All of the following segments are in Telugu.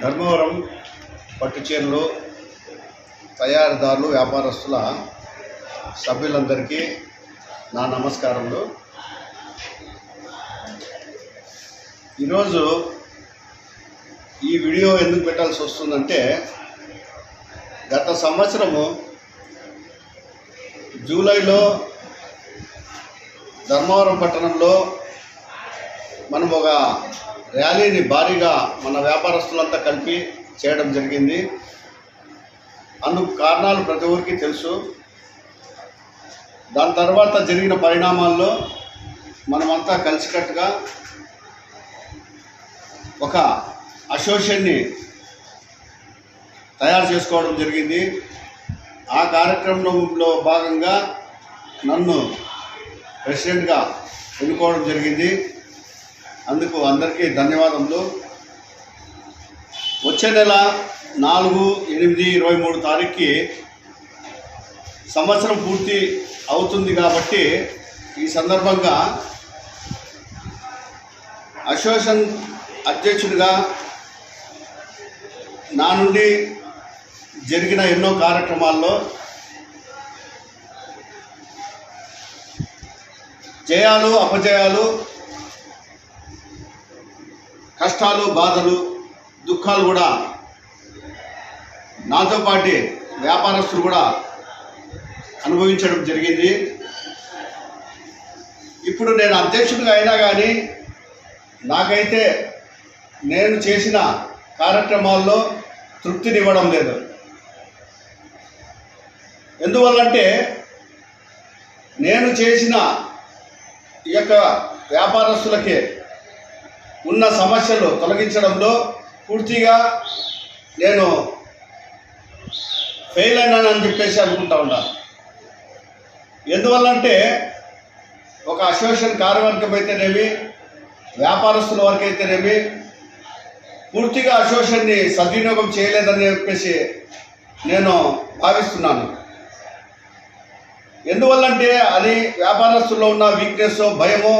ధర్మవరం పట్టుచీరలు తయారీదారులు వ్యాపారస్తుల సభ్యులందరికీ నా నమస్కారములు. ఈరోజు ఈ వీడియో ఎందుకు పెట్టాల్సి వస్తుందంటే, గత సంవత్సరము జూలైలో ధర్మవరం పట్టణంలో మనం ఒక ర్యాలీని భారీగా మన వ్యాపారస్తులంతా కలిపి చేయడం జరిగింది. అందుకు కారణాలు ప్రతి ఒక్కరికి తెలుసు. దాని తర్వాత జరిగిన పరిణామాల్లో మనమంతా కలిసికట్టుగా ఒక అసోసియేషన్ని తయారు చేసుకోవడం జరిగింది. ఆ కార్యక్రమంలో భాగంగా నన్ను ప్రెసిడెంట్గా ఎన్నుకోవడం జరిగింది. అందుకు అందరికీ ధన్యవాదములు. వచ్చే నెల 4/8/23 తారీఖుకి సంవత్సరం పూర్తి అవుతుంది కాబట్టి ఈ సందర్భంగా అసోసియేషన్ అధ్యక్షుడిగా నా నుండి జరిగిన ఎన్నో కార్యక్రమాల్లో జయాలు అపజయాలు, కష్టాలు బాధలు దుఃఖాలు కూడా నాతో పాటు వ్యాపారస్తులు కూడా అనుభవించడం జరిగింది. ఇప్పుడు నేను అధ్యక్షుడిగా అయినా కానీ నాకైతే నేను చేసిన కార్యక్రమాల్లో తృప్తినివ్వడం లేదు. ఎందువల్లంటే నేను చేసిన ఈ యొక్క వ్యాపారస్తులకి ఉన్న సమస్యలు తొలగించడంలో పూర్తిగా నేను ఫెయిల్ అయినానని చెప్పేసి అనుకుంటా ఉన్నాను. ఎందువల్లంటే ఒక అసోసియేషన్ కార్యవర్గం అయితేనేమి, వ్యాపారస్తుల వరకు అయితేనేమి పూర్తిగా అసోసియేషన్ని సద్వినియోగం చేయలేదని చెప్పేసి నేను భావిస్తున్నాను. ఎందువల్లంటే అది వ్యాపారస్తుల్లో ఉన్న వీక్నెస్, భయమో,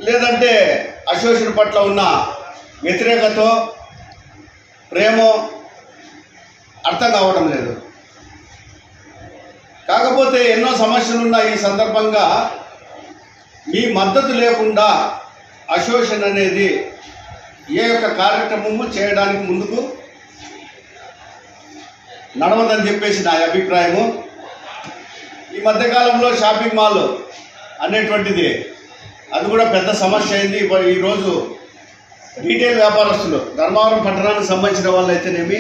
లేదంటే అసోసియేషన్ పట్ల ఉన్న వ్యతిరేకత, ప్రేమో అర్థం కావడం లేదు. కాకపోతే ఎన్నో సమస్యలున్న ఈ సందర్భంగా మీ మద్దతు లేకుండా అసోసియేషన్ అనేది ఏ యొక్క కార్యక్రమము చేయడానికి ముందుకు నడవదని చెప్పేసి నా అభిప్రాయము. ఈ మధ్యకాలంలో షాపింగ్ మాల్ అనేటువంటిది అది కూడా పెద్ద సమస్య అయింది. ఈరోజు రీటైల్ వ్యాపారస్తులు ధర్మవరం పట్టణానికి సంబంధించిన వాళ్ళు అయితేనేమి,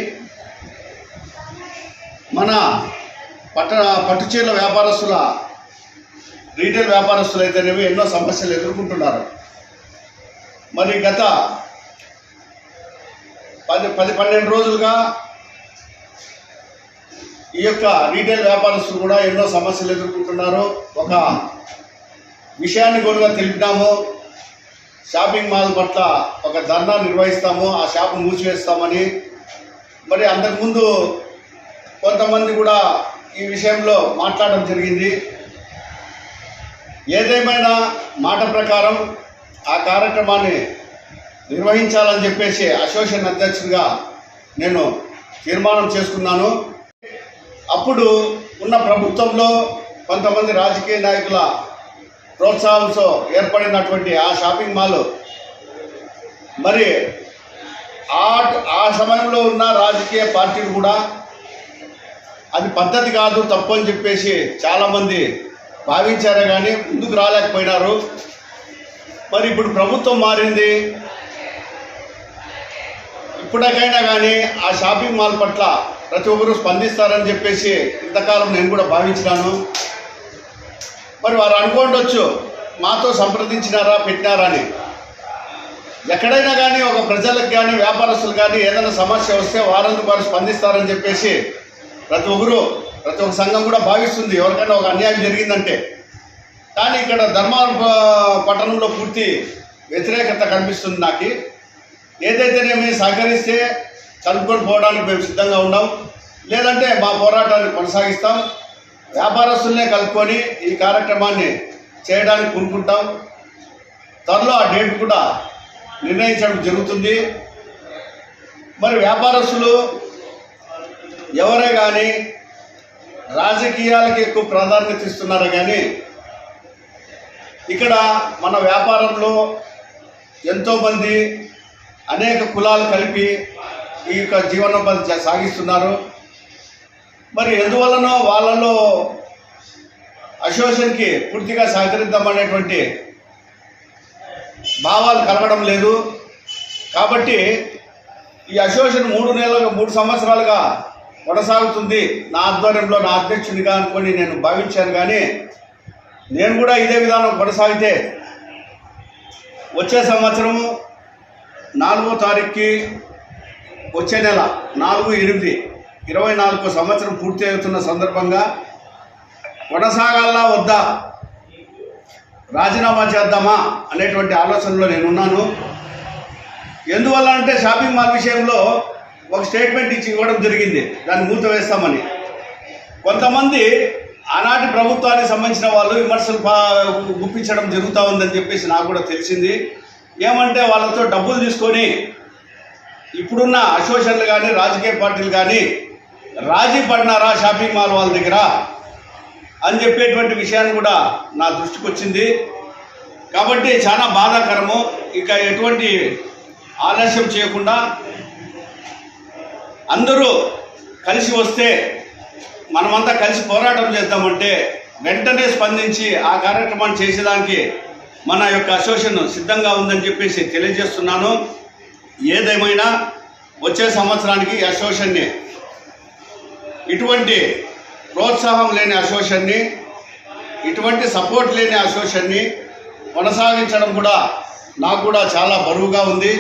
మన పట్టుచీరల వ్యాపారస్తుల రీటైల్ వ్యాపారస్తులు అయితేనేమి ఎన్నో సమస్యలు ఎదుర్కొంటున్నారు. మరి గత 10-12 రోజులుగా ఈ యొక్క రీటైల్ వ్యాపారస్తులు కూడా ఎన్నో సమస్యలు ఎదుర్కొంటున్నారు. ఒక విషయాన్ని కూడా తెలిపినాము. షాపింగ్ మాల్ పట్ల ఒక ధర్నా నిర్వహిస్తాము, ఆ షాపు మూసివేస్తామని. మరి అంతకుముందు కొంతమంది కూడా ఈ విషయంలో మాట్లాడడం జరిగింది. ఏదేమైనా మాట ప్రకారం ఆ కార్యక్రమాన్ని నిర్వహించాలని చెప్పేసి అసోసియేషన్ అధ్యక్షుడిగా నేను తీర్మానం చేసుకున్నాను. అప్పుడు ఉన్న ప్రభుత్వంలో కొంతమంది రాజకీయ నాయకుల ప్రోత్సాహంతో ఏర్పడినటువంటి ఆ షాపింగ్ మాల్ మరి ఆ సమయంలో ఉన్న రాజకీయ పార్టీలు కూడా అది పద్ధతి కాదు, తప్పు అని చెప్పేసి చాలామంది భావించారే కానీ ముందుకు రాలేకపోయినారు. మరి ఇప్పుడు ప్రభుత్వం మారింది. ఇప్పటికైనా కానీ ఆ షాపింగ్ మాల్ పట్ల ప్రతి ఒక్కరూ స్పందిస్తారని చెప్పేసి ఇంతకాలం నేను కూడా భావించినాను. మరి వారు అనుకోండొచ్చు, మాతో సంప్రదించినారా, పెట్టినారా అని. ఎక్కడైనా కానీ ఒక ప్రజలకు కానీ వ్యాపారస్తులు కానీ ఏదైనా సమస్య వస్తే వారందుకు వారు స్పందిస్తారని చెప్పేసి ప్రతి ఒక్క సంఘం కూడా భావిస్తుంది, ఎవరికైనా ఒక అన్యాయం జరిగిందంటే. కానీ ఇక్కడ ధర్మవరం పట్టణంలో పూర్తి వ్యతిరేకత కనిపిస్తుంది నాకు. ఏదైతేనేమి సహకరిస్తే కలుపుకొని పోవడానికి మేము సిద్ధంగా ఉన్నాం, లేదంటే మా పోరాటాన్ని కొనసాగిస్తాం. వ్యాపారస్తులనే కలుపుకొని ఈ కార్యక్రమాన్ని చేయడానికి పూనుకుంటాం. త్వరలో ఆ డేట్ కూడా నిర్ణయించడం జరుగుతుంది. మరి వ్యాపారస్తులు ఎవరే కానీ రాజకీయాలకు ఎక్కువ ప్రాధాన్యత ఇస్తున్నారు కానీ ఇక్కడ మన వ్యాపారంలో ఎంతోమంది అనేక కులాలు కలిపి ఈ యొక్క జీవనోపాధి సాగిస్తున్నారు. మరి ఎందువలనో వాళ్ళలో అసోసియేషన్కి పూర్తిగా సహకరిద్దామనేటువంటి భావాలు కలగడం లేదు. కాబట్టి ఈ అసోసియేషన్ 3 సంవత్సరాలుగా కొనసాగుతుంది నా ఆధ్వర్యంలో నా అధ్యక్షునిగా అనుకొని నేను భావించాను. కానీ నేను కూడా ఇదే విధానం కొనసాగితే వచ్చే సంవత్సరము 4వ తారీఖుకి వచ్చే నెల 4/8/24 సంవత్సరం పూర్తి అవుతున్న సందర్భంగా కొనసాగాలా వద్దా, రాజీనామా చేద్దామా అనేటువంటి ఆలోచనలో నేనున్నాను. ఎందువల్ల అంటే షాపింగ్ మాల్ విషయంలో ఒక స్టేట్మెంట్ ఇవ్వడం జరిగింది, దాన్ని మూత వేస్తామని. కొంతమంది ఆనాటి ప్రభుత్వానికి సంబంధించిన వాళ్ళు విమర్శలు గుప్పించడం జరుగుతూ ఉందని చెప్పేసి నాకు కూడా తెలిసింది. ఏమంటే వాళ్ళతో డబ్బులు తీసుకొని ఇప్పుడున్న అసోసియేషన్లు కానీ రాజకీయ పార్టీలు కానీ రాజీ పడినారా షాపింగ్ మాల్ వాళ్ళ దగ్గర అని చెప్పేటువంటి విషయాన్ని కూడా నా దృష్టికి వచ్చింది. కాబట్టి చాలా బాధాకరము. ఇక ఎటువంటి ఆలస్యం చేయకుండా అందరూ కలిసి వస్తే మనమంతా కలిసి పోరాటం చేద్దామంటే వెంటనే స్పందించి ఆ కార్యక్రమాన్ని చేసేదానికి మన యొక్క అసోసియేషన్ సిద్ధంగా ఉందని చెప్పేసి తెలియజేస్తున్నాను. ఏదేమైనా వచ్చే సంవత్సరానికి ఈ అసోసియేషన్ని, ఇటువంటి ప్రోత్సాహం లేని అసోసియేషన్ని, ఇటువంటి సపోర్ట్ లేని అసోసియేషన్ని కొనసాగించడం కూడా నాకు కూడా చాలా బరువుగా ఉంది.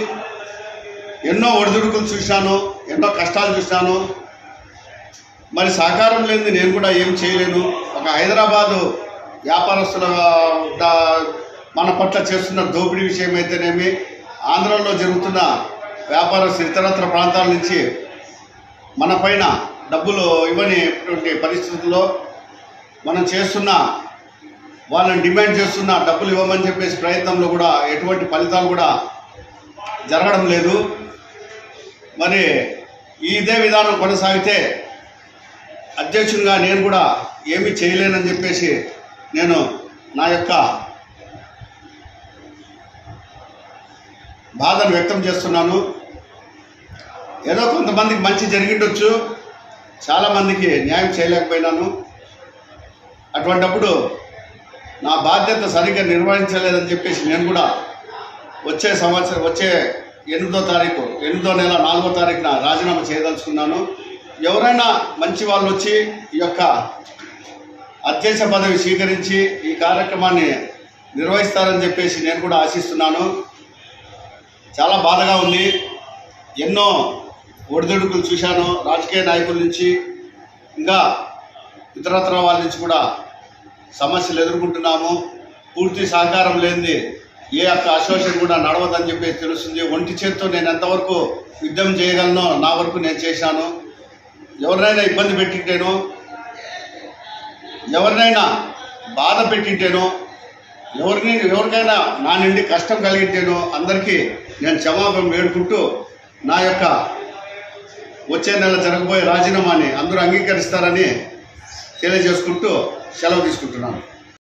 ఎన్నో ఒడిదుడుకులు చూశాను, ఎన్నో కష్టాలు చూశాను. మరి సహకారం లేనిది నేను కూడా ఏం చేయలేను. ఒక హైదరాబాదు వ్యాపారస్తుల మన పట్ల చేస్తున్న దోపిడీ విషయం అయితేనేమి, ఆంధ్రలో జరుగుతున్న వ్యాపారస్తులు ఇతరత్ర ప్రాంతాల నుంచి మన పైన డబ్బులు ఇవ్వనిటువంటి పరిస్థితుల్లో మనం చేస్తున్న, వాళ్ళని డిమాండ్ చేస్తున్న డబ్బులు ఇవ్వమని చెప్పేసి ప్రయత్నంలో కూడా ఎటువంటి ఫలితాలు కూడా జరగడం లేదు. మరి ఇదే విధానం కొనసాగితే అధ్యక్షునిగా నేను కూడా ఏమీ చేయలేనని చెప్పేసి నేను నా యొక్క బాధను వ్యక్తం చేస్తున్నాను. ఏదో కొంతమందికి మంచి జరిగిండొచ్చు, చాలామందికి న్యాయం చేయలేకపోయినాను. అటువంటప్పుడు నా బాధ్యత సరిగ్గా నిర్వహించలేదని చెప్పేసి నేను కూడా వచ్చే 8వ తారీఖు 8వ నెల 4వ తారీఖున రాజీనామా చేయదలుచుకున్నాను. ఎవరైనా మంచి వాళ్ళు వచ్చి ఈ యొక్క అధ్యక్ష పదవి స్వీకరించి ఈ కార్యక్రమాన్ని నిర్వహిస్తారని చెప్పేసి నేను కూడా ఆశిస్తున్నాను. చాలా బాధగా ఉంది. ఎన్నో ఒడిదుడుకులు చూశాను, రాజకీయ నాయకుల నుంచి ఇంకా ఇతరత్ర వాళ్ళ నుంచి కూడా సమస్యలు ఎదుర్కొంటున్నాము. పూర్తి సహకారం లేనిది ఏ యొక్క అసోసియేషన్ కూడా నడవదని చెప్పేసి తెలుస్తుంది. ఒంటి చేత్తో నేను ఎంతవరకు యుద్ధం చేయగలనో నా వరకు నేను చేశాను. ఎవరినైనా ఇబ్బంది పెట్టింటేనో, ఎవరినైనా బాధ పెట్టింటేనో, ఎవరికైనా నా నుండి కష్టం కలిగింటేనో అందరికీ నేను క్షమాపణ వేడుకుంటూ నా యొక్క వచ్చే నెల జరగబోయే రాజీనామాని అందరూ అంగీకరిస్తారని తెలియజేసుకుంటూ సెలవు తీసుకుంటున్నాను.